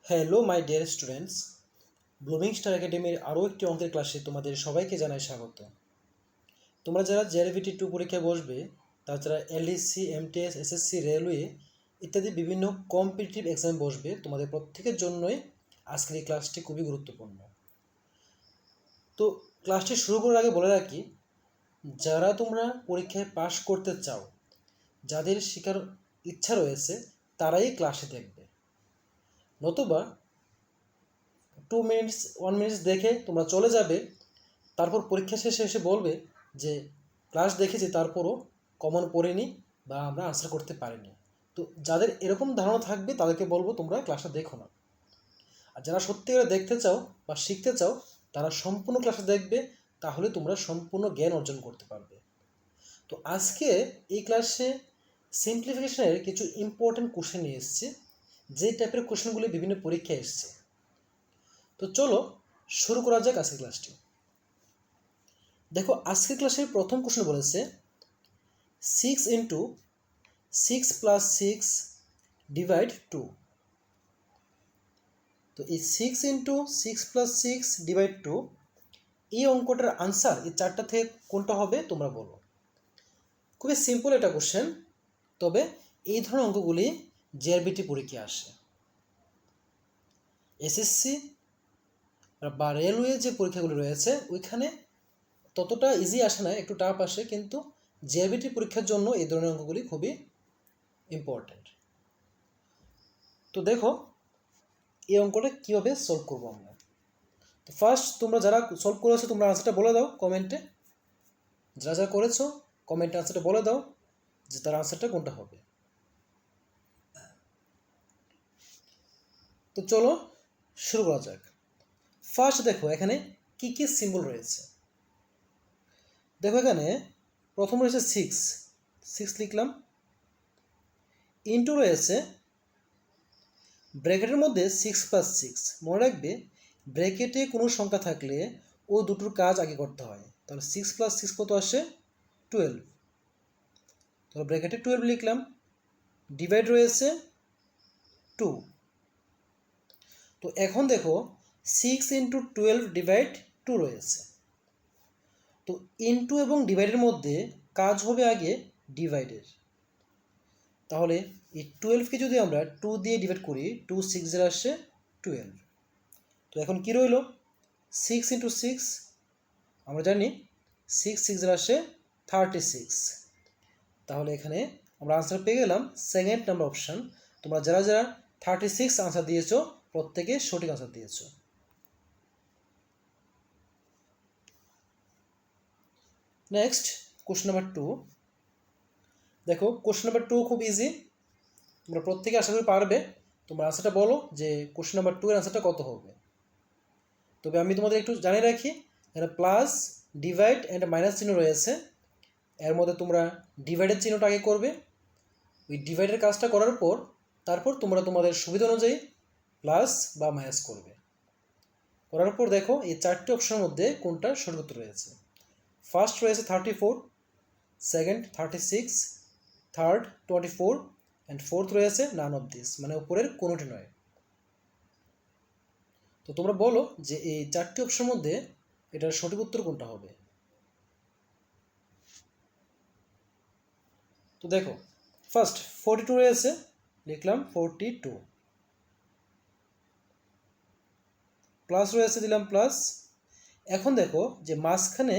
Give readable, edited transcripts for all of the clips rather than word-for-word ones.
Hello my dear students, blooming star একাডেমির আরও একটি অঙ্কের ক্লাসে তোমাদের সবাইকে জানাই স্বাগত। তোমরা যারা জেআরবিটি 2 পরীক্ষায় বসবে, তাছাড়া এলডিসি, এমটিএস, এসএসসি, রেলওয়ে ইত্যাদি বিভিন্ন কম্পিটিটিভ এক্সামে বসবে, তোমাদের প্রত্যেকের জন্যই আজকের এই ক্লাসটি খুবই গুরুত্বপূর্ণ। তো ক্লাসটি শুরু করার আগে বলে রাখি, যারা তোমরা পরীক্ষায় পাশ করতে চাও, যাদের শেখার ইচ্ছা রয়েছে, তারাই ক্লাসে দেখবে। নতুবা 2 মিনিটস 1 মিনিটস দেখে তোমরা চলে যাবে, তারপর পরীক্ষা শেষে এসে বলবে যে ক্লাস দেখেছি তারপরও কমন পড়েনি বা আমরা আনসার করতে পারিনি। তো যাদের এরকম ধারণা থাকবে তাদেরকে বলবো তোমরা ক্লাসটা দেখো না। আর যারা সত্যি করে দেখতে চাও বা শিখতে চাও, তারা সম্পূর্ণ ক্লাসটা দেখবে, তাহলে তোমরা সম্পূর্ণ জ্ঞান অর্জন করতে পারবে। তো আজকে এই ক্লাসে সিম্পলিফিকেশনের কিছু ইম্পর্টেন্ট কোশ্চেন নিয়ে এসেছি, যে টাইপের কোশ্চেনগুলি বিভিন্ন পরীক্ষায় এসছে। তো চলো শুরু করা যাক আজকের ক্লাসটি। দেখো, আজকের ক্লাসের প্রথম কোশ্চেন বলেছে 6 ইন্টু 6 প্লাস 6 ডিভাইড 2। তো এই 6 ইন্টু 6 প্লাস 6 ডিভাইড 2, এই অঙ্কটার আনসার এই চারটা থেকে কোনটা হবে তোমরা বলো। খুবই সিম্পল এটা কোশ্চেন, তবে এই ধরনের অঙ্কগুলি জেআরবিটি পরীক্ষায় আসে। এসএসসি বা রেলওয়ে যে পরীক্ষাগুলি রয়েছে ওইখানে ততটা ইজি আসে না, একটু টাফ আসে, কিন্তু জেআরবিটি পরীক্ষার জন্য এই ধরনের অঙ্কগুলি খুবই ইম্পর্ট্যান্ট। তো দেখো এই অঙ্কটা কীভাবে সলভ করবো আমরা। তো ফার্স্ট তোমরা যারা সলভ করেছো তোমরা আনসারটা বলে দাও কমেন্টে। যারা যারা করেছো কমেন্টে আনসারটা বলে দাও যে তার আনসারটা কোনটা হবে। তো চলো শুরু করা যাক। ফার্স্ট দেখো এখানে কি কি সিম্বল রয়েছে। দেখো এখানে প্রথম রয়েছে 6 লিখলাম, ইন্টু রয়েছে ব্র্যাকেটের মধ্যে 6 প্লাস 6। মনে রাখবে, ব্র্যাকেটে কোনো সংখ্যা থাকলে ও দুটোর কাজ আগে করতে হয়। তাহলে 6 প্লাস 6 কত আসে? 12। তাহলে ব্র্যাকেটে 12 লিখলাম, ডিভাইড রয়েছে 2। তো এখন দেখো 6 ইন্টু 12 ডিভাইড 2 রয়েছে। তো ইন্টু এবং ডিভাইডের মধ্যে কাজ হবে আগে ডিভাইডের। তাহলে এই 12কে যদি আমরা 2 দিয়ে ডিভাইড করি, 2 6 আসে 12। তো এখন কি রইল? 6 ইন্টু 6, আমরা জানি 6 6 আসে 36। তাহলে এখানে আমরা আনসার পেয়ে গেলাম সেকেন্ড নাম্বার অপশান। তোমরা যারা যারা 36 আনসার দিয়েছো প্রত্যেকে সঠিক আনসার দিয়েছো। Next question number 2। দেখো কোশ্চেন নাম্বার 2 খুব ইজি, তোমরা প্রত্যেকে আশা করি পারবে। তোমরা আনসারটা বলো যে কোশ্চেন নাম্বার 2 এর আনসারটা কত হবে। তবে আমি তোমাদের একটু জানিয়ে রাখি, এখানে প্লাস, ডিভাইড অ্যান্ড মাইনাস চিহ্ন রয়েছে। এর মধ্যে তোমরা ডিভাইডের চিহ্নটা আগে করবে, ওই ডিভাইডের কাজটা করার পর তারপর তোমরা তোমাদের সুবিধা অনুযায়ী প্লাস বা মাইনাস করবে। করার পর দেখো এই চারটি অপশনের মধ্যে কোনটা সঠিক উত্তর রয়েছে। ফার্স্ট রয়েছে 34, সেকেন্ড 36, থার্ড 24 অ্যান্ড ফোর্থ রয়েছে নান অফ দিস, মানে উপরের কোনোটি নয়। তো তোমরা বলো যে এই চারটি অপশনের মধ্যে এটার সঠিক উত্তর কোনটা হবে। তো দেখো ফার্স্ট 42 রয়েছে, লিখলাম 42, প্লাস রয়েছে দিলাম প্লাস। এখন দেখো যে মাঝখানে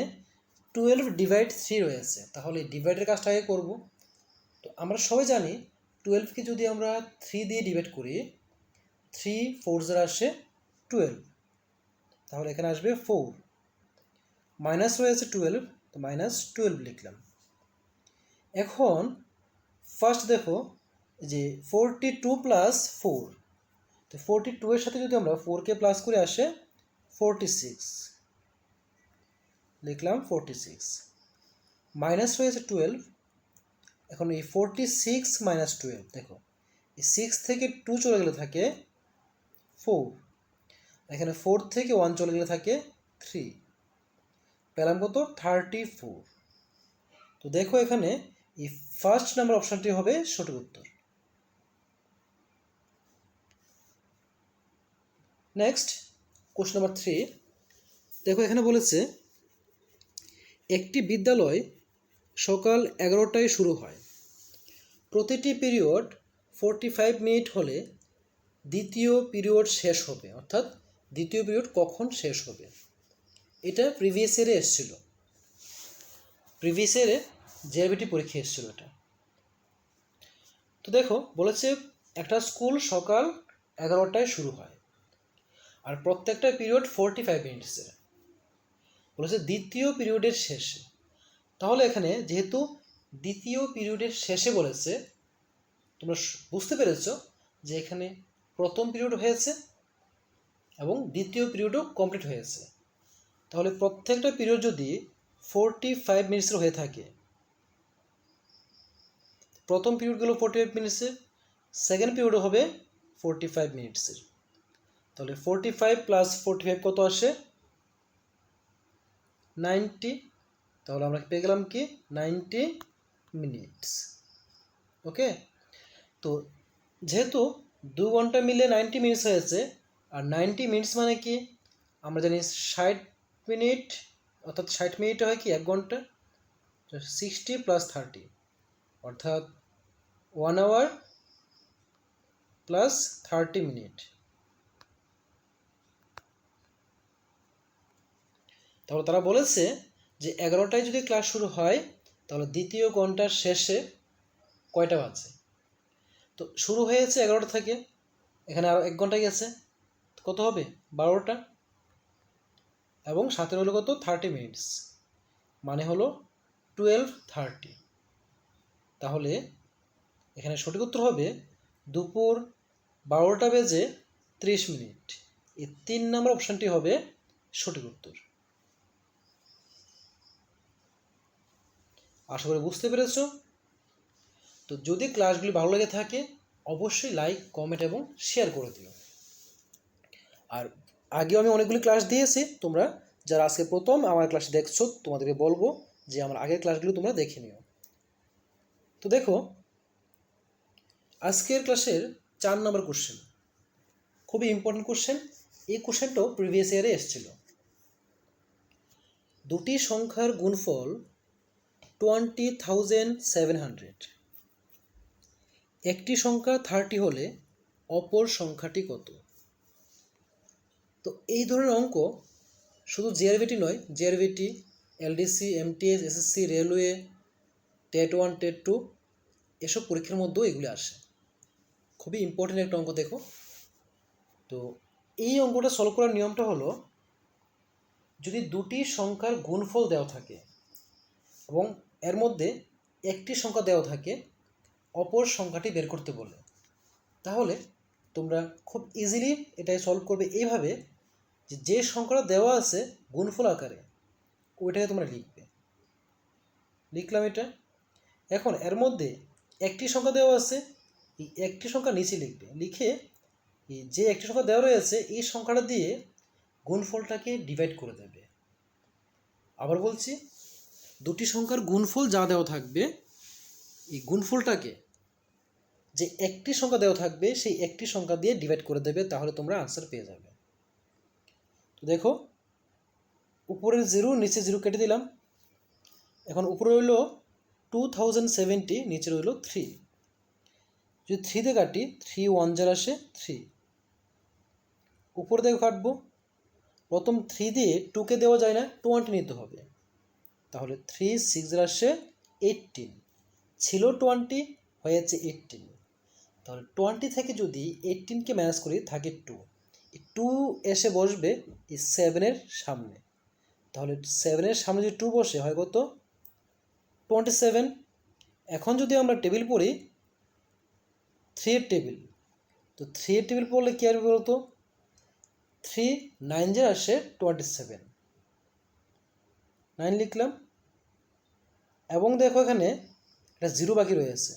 12 ডিভাইড 3 রয়েছে, তাহলে ডিভাইডের কাজটা আগে করবো। তো আমরা সবাই জানি 12কে যদি আমরা 3 দিয়ে ডিভাইড করি, 3 4 আসে 12, তাহলে এখানে আসবে 4। মাইনাস রয়েছে 12, তো মাইনাস 12 লিখলাম। এখন ফার্স্ট দেখো যে 42 প্লাস 4, তো 42 এর সাথে যদি আমরা 4কে প্লাস করে আসে 46, লিখলাম 46। মাইনাস রয়েছে 12, এখন এই 46 মাইনাস 12, দেখো এই 6 থেকে 2 চলে গেলে থাকে 4, এখানে 4 থেকে 1 চলে গেলে থাকে 3, পেলাম কত? 34। তো দেখো এখানে এই ফার্স্ট নাম্বার অপশানটি হবে সঠিক উত্তর। নেক্সট কোশ্চেন নাম্বার 3, দেখো এখানে বলেছে একটি বিদ্যালয় সকাল 11টায় শুরু হয়, প্রতিটি পিরিয়ড 45 মিনিট হলে দ্বিতীয় পিরিয়ড শেষ হবে, অর্থাৎ দ্বিতীয় পিরিয়ড কখন শেষ হবে। এটা প্রিভিয়াস ইয়ারে এসেছিল, প্রিভিয়াস ইয়ারে জেআরবিটি পরীক্ষা এসেছিল এটা। তো দেখো বলেছে একটা স্কুল সকাল 11টায় শুরু হয় আর প্রত্যেকটা পিরিয়ড 45 মিনিটসের, বলেছে দ্বিতীয় পিরিয়ডের শেষে। তাহলে এখানে যেহেতু দ্বিতীয় পিরিয়ডের শেষে বলেছে, তোমরা বুঝতে পেরেছ যে এখানে প্রথম পিরিয়ড হয়েছে এবং দ্বিতীয় পিরিয়ডও কমপ্লিট হয়েছে। তাহলে প্রত্যেকটা পিরিয়ড যদি 45 মিনিটসের হয়ে থাকে, প্রথম পিরিয়ডগুলো 45 মিনিটসের, সেকেন্ড পিরিয়ডও হবে 45 মিনিটসের। তাহলে 45 প্লাস 45 কত আসে? 90। তাহলে আমরা পেয়ে গেলাম কি 90 মিনিটস। ওকে, তো যেহেতু 2 ঘন্টা মিলে 90 মিনিটস হয়েছে, আর 90 মিনিটস মানে কি আমরা জানি 60 মিনিট, অর্থাৎ 60 মিনিট হয় কি 1 ঘন্টা, 60 প্লাস 30 অর্থাৎ 1 আওয়ার প্লাস 30 মিনিট। তাহলে তারা বলেছে যে 11টায় যদি ক্লাস শুরু হয় তাহলে দ্বিতীয় ঘন্টার শেষে কয়টা বাজে? তো শুরু হয়েছে 11টা থেকে, এখানে আরও 1 ঘন্টা গেছে, কত হবে? 12টা, এবং সাথে হলো কত? 30 মিনিটস, মানে হলো 12:30। তাহলে এখানে সঠিক উত্তর হবে দুপুর 12টা বেজে 30 মিনিট। এই 3 নম্বর অপশানটি হবে সঠিক উত্তর। আশা করি বুঝতে পেরেছ। তো যদি ক্লাসগুলি ভালো লেগে থাকে অবশ্যই লাইক, কমেন্ট এবং শেয়ার করে দিও। আর আগেও আমি অনেকগুলি ক্লাস দিয়েছি, তোমরা যারা আজকে প্রথম আমার ক্লাস দেখছো তোমাদেরকে বলবো যে আমার আগের ক্লাসগুলো তোমরা দেখে নিও। তো দেখো আজকের ক্লাসের 4 নম্বর কোশ্চেন, খুবই ইম্পর্টেন্ট কোশ্চেন। এই কোশ্চেনটাও প্রিভিয়াস ইয়ারে এসেছিল। দুটি সংখ্যার গুণফল 20,700, একটি সংখ্যা 30 হলে অপর সংখ্যাটি কত? তো এই ধরনের অঙ্ক শুধু জেআরবিটি নয়, JRBT, LDC, MTS, SSC, railway, TET 1, TET 2 এসব পরীক্ষার মধ্যেও এগুলি আসে। খুবই ইম্পর্টেন্ট একটা অঙ্ক। দেখো তো এই অঙ্কটা সলভ করার নিয়মটা হলো, যদি দুটি সংখ্যার গুণফল দেওয়া থাকে এবং এর মধ্যে একটি সংখ্যা দেওয়া থাকে, অপর সংখ্যাটি বের করতে বলে, তাহলে তোমরা খুব ইজিলি এটাই সলভ করবে এইভাবে যে যে সংখ্যাটা দেওয়া আছে গুণফল আকারে ওইটাকে তোমরা লিখবে। লিখলাম এটা। এখন এর মধ্যে একটি সংখ্যা দেওয়া আছে, এই একটি সংখ্যা নিচে লিখবে, লিখে এই যে একটি সংখ্যা দেওয়া রয়েছে এই সংখ্যাটা দিয়ে গুণফলটাকে ডিভাইড করে দেবে। আবার বলছি, দুটি সংখ্যার গুণফল যা দেওয়া থাকবে এই গুণফলটাকে যে একটি সংখ্যা দেওয়া থাকবে সেই একটি সংখ্যা দিয়ে ডিভাইড করে দেবে, তাহলে তোমরা আনসার পেয়ে যাবে। তো দেখো উপরের 0 নিচে 0 কেটে দিলাম। এখন উপরে রইল 2070, নিচে রইল 3। যদি 3 দিয়ে কাটি 3 1 যার আসে 3, উপর দিয়ে কাটবো, প্রথম 3 দিয়ে 2কে দেওয়া যায় না, 20 নিতে হবে, তাহলে 3 6 যার আসে 18, ছিল 20 হয়েছে 18, তাহলে 20 থেকে যদি 18কে মাইনাস করি থাকে 2, এই 2 এসে বসবে এই 7-এর সামনে, তাহলে 7-এর সামনে যদি 2 বসে হয় কত? 27। এখন যদি আমরা টেবিল পড়ি 3-এর টেবিল, তো 3-এর টেবিল পড়লে কী আসবে বলতো? 3 9 যে আসে 27, 9 লিখলাম। এবং দেখো এখানে একটা 0 বাকি রয়েছে,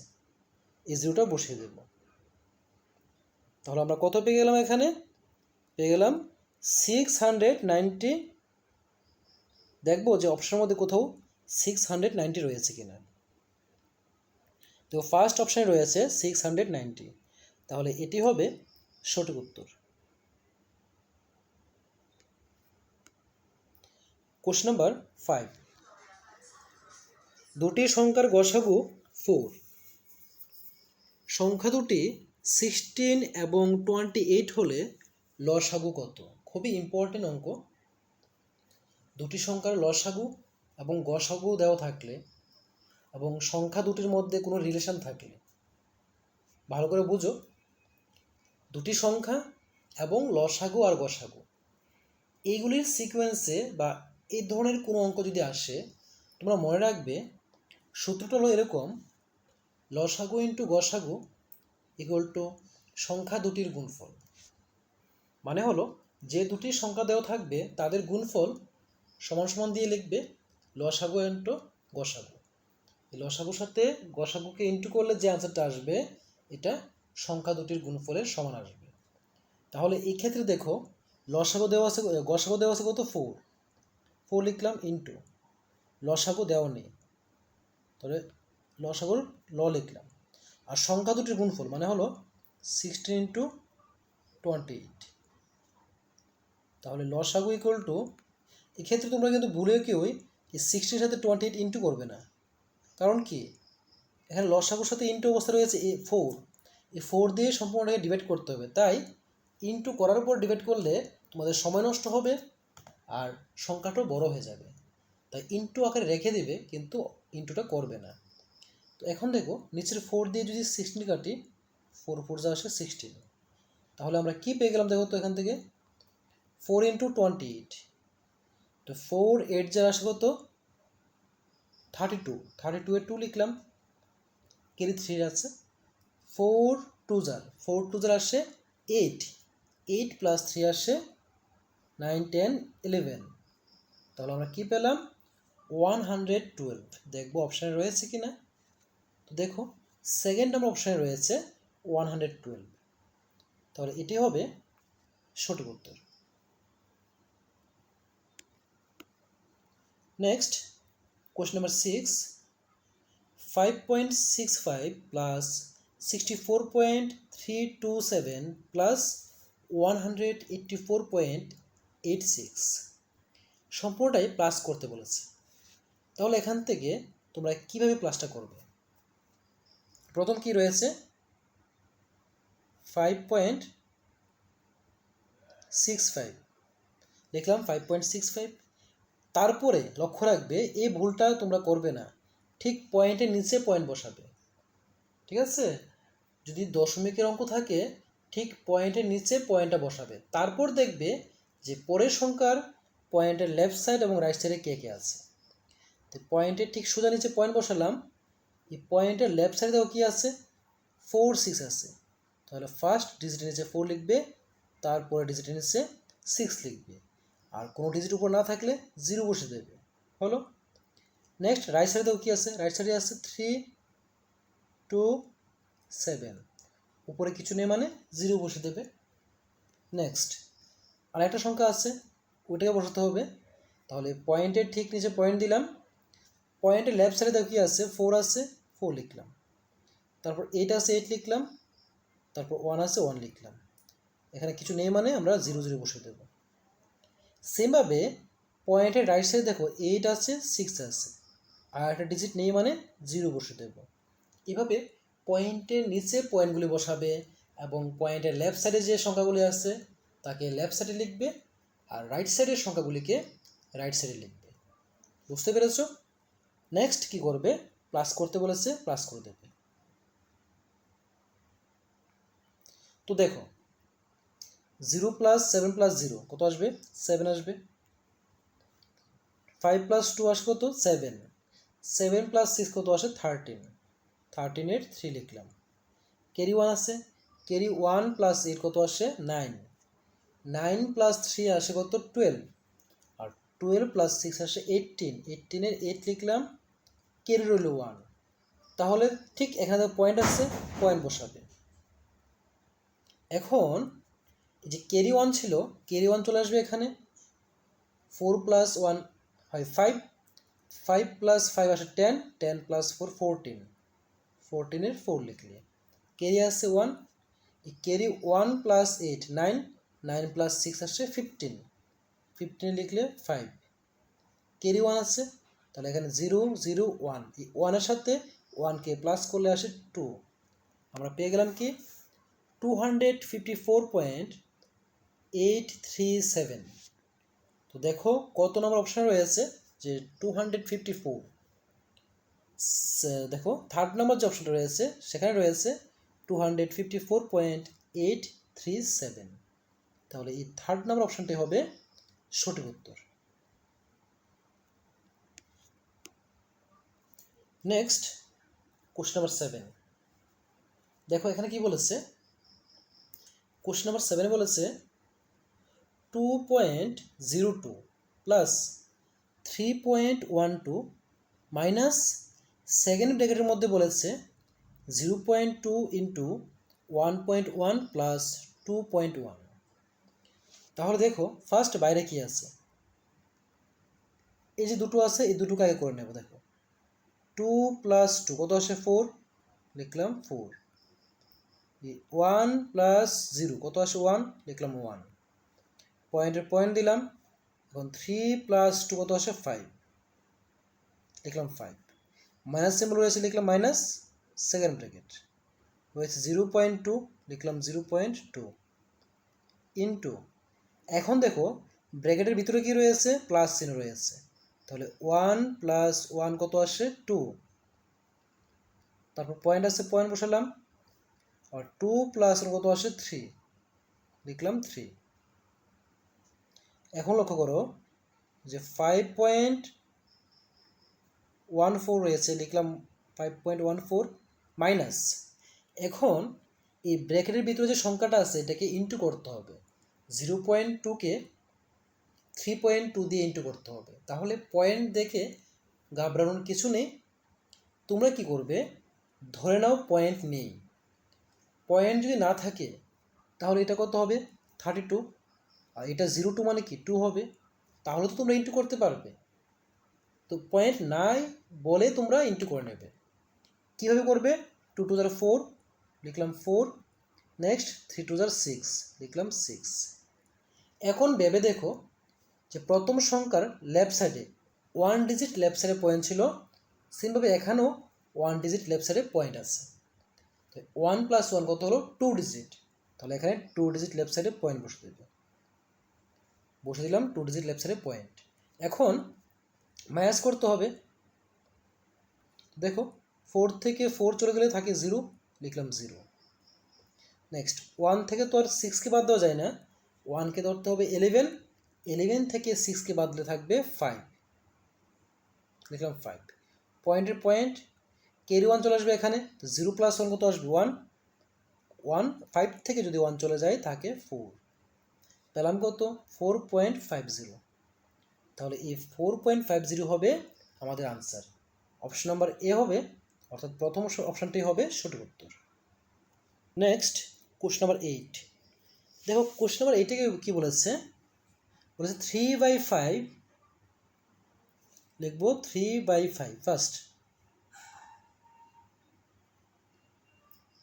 এই 0টা বসিয়ে দেব। তাহলে আমরা কত পেয়ে গেলাম? এখানে পেয়ে গেলাম 690। দেখবো যে অপশনের মধ্যে কোথাও 690 রয়েছে কিনা। তো ফার্স্ট অপশানে রয়েছে 690, তাহলে এটি হবে সঠিক উত্তর। কোশ্চেন নাম্বার 5, দুটি সংখ্যার গসাগু 4, সংখ্যা দুটি 16 এবং 28 হলে লসাগু কত? খুবই ইম্পর্টেন্ট অঙ্ক। দুটি সংখ্যার লসাগু এবং গসাগু দেওয়া থাকলে এবং সংখ্যা দুটির মধ্যে কোনো রিলেশন থাকলে, ভালো করে বুঝো, দুটি সংখ্যা এবং লসাগু আর গসাগু এইগুলির সিকোয়েন্সে বা এই ধরনের কোনো অঙ্ক যদি আসে, তোমরা মনে রাখবে সূত্রটা হলো এরকম: লসাগু ইন্টু গসাগু ইকুয়াল টু সংখ্যা দুটির গুণফল। মানে হলো যে দুটি সংখ্যা দেওয়া থাকবে তাদের গুণফল সমান সমান দিয়ে লিখবে লসাগু ইন্টু গসাগু। এই লসাগুর সাথে গসাগুকে ইন্টু করলে যে আনসারটা আসবে এটা সংখ্যা দুটির গুণফলের সমান আসবে। তাহলে এই ক্ষেত্রে দেখো লসাগু দেওয়া আছে, গসাগু দেওয়া আছে কত? 4 লিখলাম, ইন্টু লসাগু দেওয়া নেই, তাহলে লসাগুর ল লিখলাম, আর সংখ্যা দুটির গুণফল মানে হলো 16 ইন্টু 28। তাহলে লসাগু ইকুয়াল টু, এক্ষেত্রে তোমরা কিন্তু ভুলেও কেউই এই 60-এর সাথে 28 ইন্টু করবে না। কারণ কি, এখানে লসাগুর সাথে ইন্টু অবস্থা রয়েছে 4, এই 4 দিয়ে সম্পূর্ণটাকে ডিভাইড করতে হবে, তাই ইন্টু করার পর ডিভাইড করলে তোমাদের সময় নষ্ট হবে আর সংখ্যাটাও বড় হয়ে যাবে, তাই ইন্টু আকারে রেখে দিবে কিন্তু ইন্টুটা করবে না। তো এখন দেখো নিচের 4 দিয়ে যদি 16 কাটি, 4 4 যা আসে 16, তাহলে আমরা কি পেয়ে গেলাম দেখো তো এখান থেকে 4 ইন্টু 28, তো 4 8 যা আসে কত? 32, 32 এর 2 লিখলাম, কেরি 3 আছে, 4 2 যার আসে 8, 8 প্লাস 3 আসে 9 10 11, তাহলে আমরা কি পেলাম? 112। দেখবো অপশানে রয়েছে কি না। তো দেখো সেকেন্ড নাম্বার অপশানে রয়েছে 112, তাহলে এটি হবে সঠিক উত্তর। Next question number 6, 5.65 plus 64.327 plus 184.86 সম্পূর্ণটাই প্লাস করতে বলেছে। তাহলে এখান থেকে তোমরা কিভাবে প্লাসটা করবে? প্রথম কি রয়েছে? 5.65 লিখলাম, 5.65, তারপরে লক্ষ্য রাখবে এই ভুলটা তোমরা করবে না, ঠিক পয়েন্টের নিচে পয়েন্ট বসাবে। ঠিক আছে, যদি দশমিকের অঙ্ক থাকে ঠিক পয়েন্টের নিচে পয়েন্টটা বসাবে, তারপর দেখবে যে পরের সংখ্যার পয়েন্টের লেফট সাইড এবং রাইট সাইডে কে কে আছে। তো পয়েন্টের ঠিক সোজা নিচে পয়েন্ট বসালাম, এই পয়েন্টের লেফট সাইডেও কি আছে? 4 6 আছে, তাহলে ফার্স্ট ডিজিটের নিচে 4 লিখবে, তারপরে ডিজিটের নিচে 6 লিখবে, আর কোনো ডিজিট উপর না থাকলে 0 বসে দেবে। হলো। নেক্সট রাইট সাইডেও কি আছে? রাইট সাইডে আছে 3 2 7, উপরে কিছু নেই মানে 0 বসে দেবে। নেক্সট আর একটা সংখ্যা আছে, ওইটাকে বসাতে হবে, তাহলে পয়েন্টের ঠিক নিচে পয়েন্ট দিলাম, পয়েন্টের লেফট সাইডে কি আছে? 4 আছে, 4 লিখলাম, তারপর 8 আছে 8 লিখলাম, তারপর 1 আছে 1 লিখলাম, এখানে কিছু নেই মানে আমরা 0 0 বসে দেব। সেমভাবে পয়েন্টের রাইট সাইডে দেখো 8 আছে 6 আছে, আর একটা ডিজিট নেই মানে 0 বসে দেব। এভাবে পয়েন্টের নিচে পয়েন্টগুলি বসাবে এবং পয়েন্টের লেফট সাইডে যে সংখ্যাগুলি আছে তাকে লেফট সাইডে লিখবে, আর রাইট সাইডের সংখ্যাগুলিকে রাইট সাইডে লিখবে। বুঝতে পেরেছো? নেক্সট কি করবে? প্লাস করতে বলেছে, প্লাস করে দেবে। তো দেখো 0 প্লাস 7 প্লাস 0 কত আসবে? 7 আসবে। 5 প্লাস 2 আসে কত? 7, 7 প্লাস 6 কত আসে? 13, 13 এর 3 লিখলাম, ক্যারি 1 আছে, ক্যারি 1 প্লাস 8 কত আসে? 9, 9 প্লাস 3 আসে কত? 12, আর 12 প্লাস 6 আসে 18, 18 এর 8 লিখলাম, ক্যারি রইল 1, তাহলে ঠিক এখানে পয়েন্ট আছে, পয়েন্ট বসাবে। এখন এই যে ক্যারি 1 ছিল, ক্যারি 1 চলে আসবে এখানে, 4 প্লাস 1 হয় 5, 5 প্লাস 5 আসে 10, 10 প্লাস 4 14, 14 এর 4 লিখলে ক্যারি আসছে 1, এই ক্যারি 1 প্লাস 8 9, 9 প্লাস 6 আসছে 15, 15 লিখলে 5, ক্যারি 1 আছে, তাহলে এখানে 0 0 1, এই 1-এর সাথে 1কে প্লাস করলে আসে 2। আমরা পেয়ে গেলাম কি 254.837। তো দেখো কত নম্বর অপশন রয়েছে, যে 254। দেখো থার্ড নাম্বার যে অপশনটা রয়েছে সেখানে রয়েছে 254.837। তাহলে এই থার্ড নাম্বার অপশনটি হবে সঠিক উত্তর। Next question number 7। দেখো এখানে কি বলেছে, কোশ্চেন নাম্বার 7 বলেছে 2.02 প্লাস 3.12 মাইনাস সেকেন্ড ব্র্যাকেটের মধ্যে বলেছে 0.2 ইন্টু 1.1 প্লাস 2.1। তাহলে দেখো ফার্স্ট বাইরে কি আছে, এই যে দুটো আছে এই দুটোকে আগে করে নেব। দেখো 2 প্লাস 2 কত আসে 4, লিখলাম 4। 1 প্লাস 0 কত আসে 1, লিখলাম 1। পয়েন্টের পয়েন্ট দিলাম। এখন 3 প্লাস 2 কত আসে 5, লিখলাম 5। মাইনাস সিম্বল রয়েছে, লিখলাম মাইনাস সেকেন্ড ব্র্যাকেট রয়েছে 0.2, লিখলাম 0.2 ইন্টু, এখন দেখো ব্র্যাকেটের ভিতরে কি রয়েছে, প্লাস চিহ্ন রয়েছে, তাহলে 1 প্লাস 1 কত আসে 2, তারপর পয়েন্ট আছে পয়েন্ট বসালাম, আর 2 প্লাস কত আসে 3, লিখলাম 3। এখন লক্ষ্য করো যে 5.14 রয়েছে, লিখলাম 5.14 মাইনাস, এখন এই ব্র্যাকেটের ভিতরে যে সংখ্যাটা আছে এটাকে ইন্টু করতে হবে। 0.2কে 3.2 দিয়ে ইন্টু করতে হবে। তাহলে পয়েন্ট দেখে ঘাবড়ানোর কিছু নেই, তোমরা কি করবে, ধরে নাও পয়েন্ট নেই। পয়েন্ট যদি না থাকে তাহলে এটা কত হবে 32, আর এটা 0.2 মানে কি 2 হবে, তাহলে তো তোমরা ইন্টু করতে পারবে। তো পয়েন্ট নাই বলে তোমরা ইন্টু করে নেবে। কীভাবে করবে, 2 2 * 4, লিখলাম 4। নেক্সট 3 2 * 6, লিখলাম 6। এখন ভেবে দেখো যে প্রথম সংখ্যার লেফট সাইডে 1 ডিজিট লেফট সাইডে পয়েন্ট ছিল, সেমভাবে এখানেও 1 ডিজিট লেফট সাইডে পয়েন্ট আছে। 1 + 1 কত হলো 2 ডিজিট, তাহলে এখানে 2 ডিজিট লেফট সাইডে পয়েন্ট বসে দেবে, বসে দিলাম 2 ডিজিট লেফট সাইডে পয়েন্ট। এখন মাইনাস করতে হবে। দেখো 4 থেকে 4 চলে গেলে থাকে 0, লিখলাম 0। নেক্সট 1 থেকে তো আর 6কে বাদ দেওয়া যায় না, 1কে ধরতে হবে 11, 11 থেকে 6কে বাদ দিলে থাকবে 5, লিখলাম 5। পয়েন্টের পয়েন্ট ক্যারি 1 চলে আসবে এখানে, তো 0 + 1 কত আসবে 1, 1 5 থেকে যদি 1 চলে যায় থাকে 4, পেলাম কত 4.50। তাহলে এই 4.50 হবে আমাদের আনসার। অপশন নাম্বার এ হবে, অর্থাৎ প্রথম অপশানটি হবে সঠিক উত্তর। Next question number 8। দেখো কোশ্চেন নাম্বার 8-এ কী বলেছে, 3/5, লিখব 3/5 ফার্স্ট,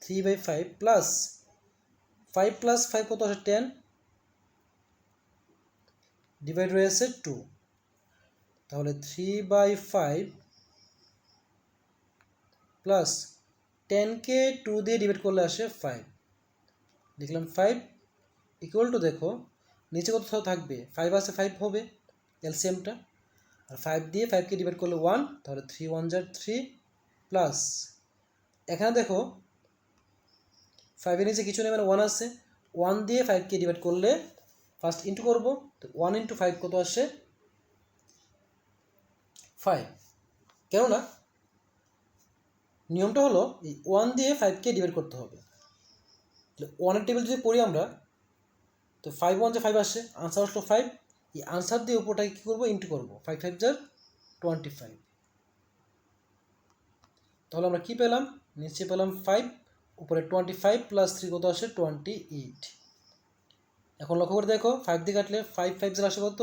3/5 প্লাস 5 + 5 কত আসে 10, ডিভাইড রয়েছে 2, তাহলে 3/5 প্লাস 10কে 2 দিয়ে ডিভাইড করলে আসে 5, লিখলাম 5 ইকুয়াল টু, দেখো নিচে কত থাকবে 5 আছে 5 হবে এলসিএমটা, আর 5 দিয়ে 5কে ডিভাইড করলে 1, তাহলে 3 1 = 3 প্লাস এখানে দেখো 5-এর নিচে কিছু নেই মানে 1 আছে, 1 দিয়ে 5কে ডিভাইড করলে ফার্স্ট ইন্টু করবো, তো 1 × 5 কত আসে 5। কেননা নিয়মটা হলো এই 1 দিয়ে 5কে ডিভাইড করতে হবে। 1-এর টেবিল যদি পড়ি আমরা, তো 5 1 = 5 আসে, আনসার আসলো 5। এই আনসার দিয়ে উপরটাকে কী করবো, ইন্টু করবো, 5 5 = 25। তাহলে আমরা কী পেলাম, নিচে পেলাম 5, উপরে 25 প্লাস 3 কত আসে 28। এখন লক্ষ্য করে দেখো 5 দিয়ে কাটলে 5 5 আসে কত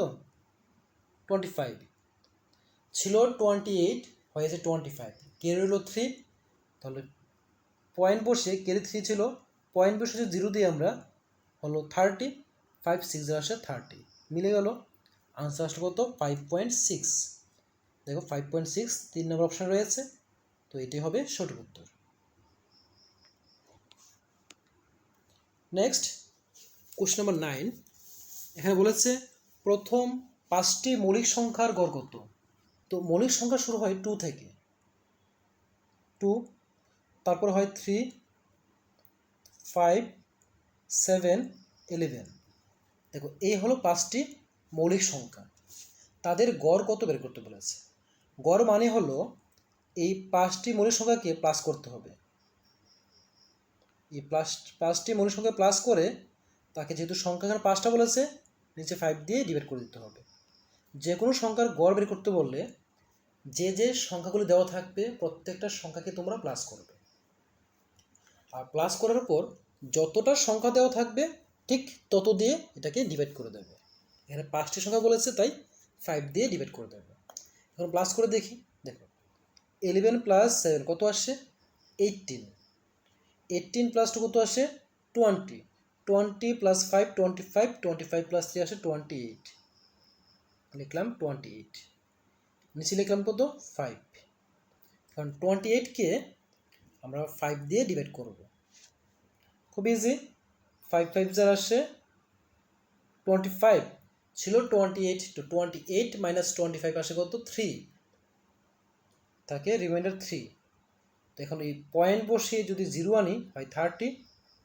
25, ছিল 28 হয়েছে 25, ক্যারি হলো 3, তাহলে পয়েন্ট বসে ক্যারি 3 ছিল, পয়েন্ট বসে 0 দিয়ে আমরা হলো 30, 5 6 আসে 30, মিলে গেল, আনসার আসলো কত 5.6। দেখো 5.6 3 নম্বর অপশন রয়েছে, তো এটি হবে সঠিক উত্তর। নেক্সট কোশ্চেন নাম্বার 9, এখানে বলেছে প্রথম 5টি মৌলিক সংখ্যার গড় কত। তো মৌলিক সংখ্যা শুরু হয় 2 থেকে, 2, তারপর হয় 3, 5, 7, 11। দেখো এই হলো 5টি মৌলিক সংখ্যা, তাদের গড় কত বের করতে বলেছে। গড় মানে হলো এই 5টি মৌলিক সংখ্যাকে প্লাস করতে হবে। এই 5টি মৌলিক সংখ্যা প্লাস করে তাকে, যেহেতু সংখ্যা এখানে 5টা বলেছে, নিচে 5 দিয়ে ডিভাইড করে দিতে হবে। যে কোনো সংখ্যার গড় বের করতে বললে যে যে সংখ্যাগুলি দেওয়া থাকবে প্রত্যেকটা সংখ্যাকে তোমরা প্লাস করবে, আর প্লাস করার পর যতটা সংখ্যা দেওয়া থাকবে ঠিক তত দিয়ে এটাকে ডিভাইড করে দেবে। এখানে 5টি সংখ্যা বলেছে তাই 5 দিয়ে ডিভাইড করে দেবে। এখন প্লাস করে দেখি, দেখো 11 প্লাস 7 কত আসে 18, 18 প্লাস 2 কত আসে 20, 20 প্লাস 5 25, 25 প্লাস 3 আসে 28, লিখলাম 28, নিচে লিখলাম কত 5। কারণ 28কে আমরা 5 দিয়ে ডিভাইড করব, খুব ইজি। 5 5 যার আসে 25, ছিল 28, তো 28 মাইনাস 25 আসে কত 3, থাকে রিমাইন্ডার 3। তো এখন এই পয়েন্ট বসিয়ে যদি 0 আনি হয় 30,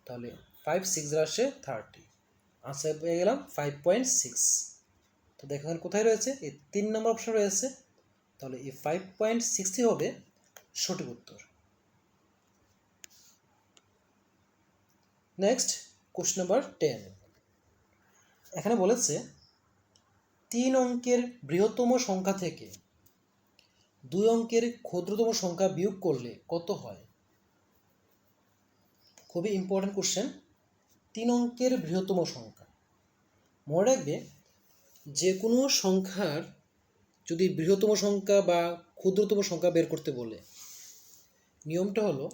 তাহলে 5 6 যার আসে 30, আনসার পেয়ে গেলাম 5.6। তো দেখো এখানে কোথায় রয়েছে, এই 3 নম্বর অপশন রয়েছে, তাহলে এই 5.6 হবে সঠিক উত্তর। নেক্সট কোশ্চেন নাম্বার 10, এখানে বলেছে 3 অঙ্কের বৃহত্তম সংখ্যা থেকে 2 অঙ্কের ক্ষুদ্রতম সংখ্যা বিয়োগ করলে কত হয়। খুবই ইম্পর্টেন্ট কোশ্চেন। 3 অঙ্কের বৃহত্তম সংখ্যা, মনে রাখবে যে কোনো সংখ্যার যদি বৃহত্তম সংখ্যা বা ক্ষুদ্রতম সংখ্যা বের করতে বলে নিয়মটা হলো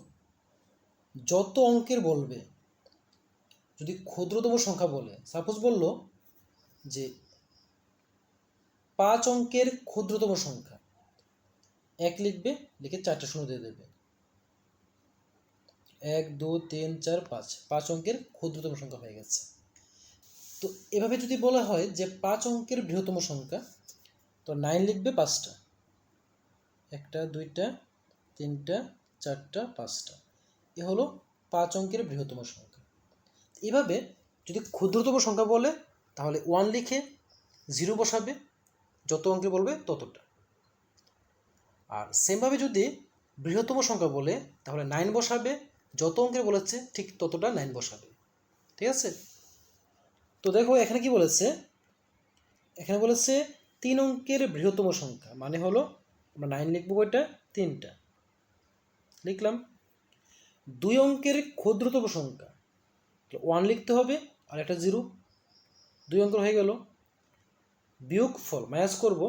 যত অঙ্কের বলবে, যদি ক্ষুদ্রতম সংখ্যা বলে, সাপোজ বলল যে 5 অঙ্কের ক্ষুদ্রতম সংখ্যা, 1 লিখবে, লিখে 4টে শূন্য দিয়ে দেবে, 1 2 3 4 5, 5 অঙ্কের ক্ষুদ্রতম সংখ্যা হয়ে গেছে। তো এভাবে যদি বলা হয় যে 5 অঙ্কের বৃহত্তম সংখ্যা, তো 9 লিখবে 5টা, 1টা 2টা 3টা 4টা 5টা, এ হলো 5 অঙ্কের বৃহত্তম সংখ্যা। এভাবে যদি ক্ষুদ্রতম সংখ্যা বলে তাহলে 1 লিখে 0 বসাবে, যত অঙ্কে বলবে ততটা। আর সেমভাবে যদি বৃহত্তম সংখ্যা বলে তাহলে 9 বসাবে, যত অঙ্কে বলেছে ঠিক ততটা 9 বসাবে, ঠিক আছে। তো দেখো এখানে কি বলেছে, এখানে বলেছে 3 অঙ্কের বৃহত্তম সংখ্যা, মানে হলো আমরা 9 লিখবো, ওইটা 3টা লিখলাম। 2 অঙ্কের ক্ষুদ্রতম সংখ্যা, 1 লিখতে হবে আর একটা 0, 2 অঙ্কের হয়ে গেল। বিয়োগ ফল মাইনাস করব,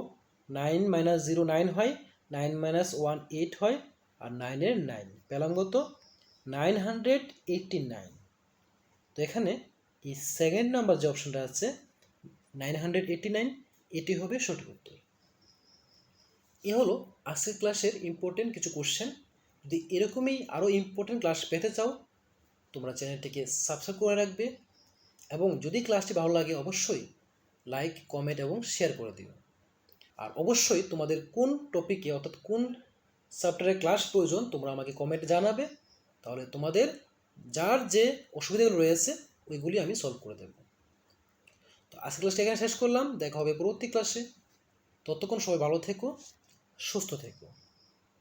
9 মাইনাস 0 9 হয়, 9 মাইনাস 1 8 হয়, আর 9-এর 9 পেলাম কত 989। তো এখানে এই সেকেন্ড নাম্বার যে অপশনটা আছে 989, এটি হবে সঠিক উত্তর। এ হলো আজকের ক্লাসের ইম্পর্টেন্ট কিছু কোশ্চেন। যদি এরকমই আরও ইম্পর্টেন্ট ক্লাস পেতে চাও তোমরা চ্যানেলটিকে সাবস্ক্রাইব করে রাখবে, এবং যদি ক্লাসটি ভালো লাগে অবশ্যই লাইক কমেন্ট এবং শেয়ার করে দিও। আর অবশ্যই তোমাদের কোন টপিকে অর্থাৎ কোন চ্যাপ্টারের ক্লাস প্রয়োজন তোমরা আমাকে কমেন্টে জানাবে, তাহলে তোমাদের যার যে অসুবিধাগুলো রয়েছে ওইগুলি আমি সলভ করে দেব। তো আজকের ক্লাসটা এখানে শেষ করলাম, দেখা হবে পরবর্তী ক্লাসে। ততক্ষণ সবাই ভালো থেকো, সুস্থ থেকো।